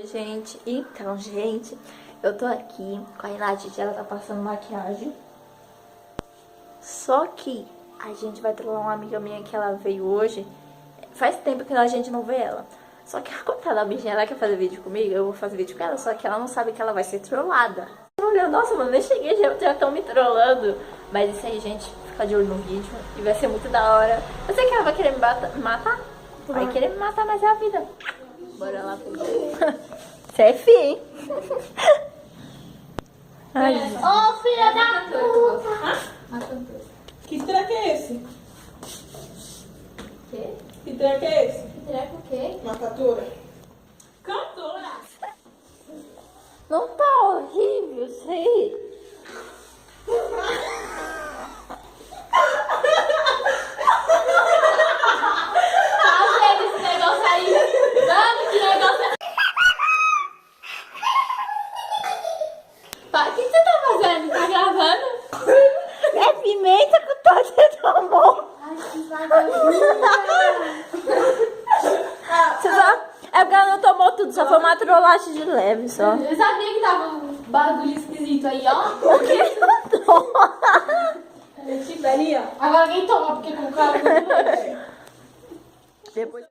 Oi, gente. Então, gente, eu tô aqui com a Renate, ela tá passando maquiagem. Só que a gente vai trollar uma amiga minha que ela veio hoje. Faz tempo que a gente não vê ela. Só que a coitada da bichinha, ela quer fazer vídeo comigo, eu vou fazer vídeo com ela, só que ela não sabe que ela vai ser trollada. Nossa, mano, nem cheguei, já estão me trollando. Mas isso aí, gente, fica de olho no vídeo e vai ser muito da hora. Eu sei que ela vai querer me matar. Vai querer me matar, mas é a vida. Bora lá pro Você é fim. Ô, filha da puta! Que treco é esse? Quê? Que treco é esse? Que treco o quê? Uma cantora? Cantora! Não tá horrível isso aí? Tá vendo esse negócio aí? Dani, que negócio é... O que você tá fazendo? Tá gravando? É pimenta que o Tati tomou. Ai, que vagabunda! É porque ela não tomou tudo, só foi uma trollagem de leve só. Eu sabia que tava um bagulho esquisito aí, ó. Por que não toma? Belinha? Agora quem toma, porque com o cara... Depois...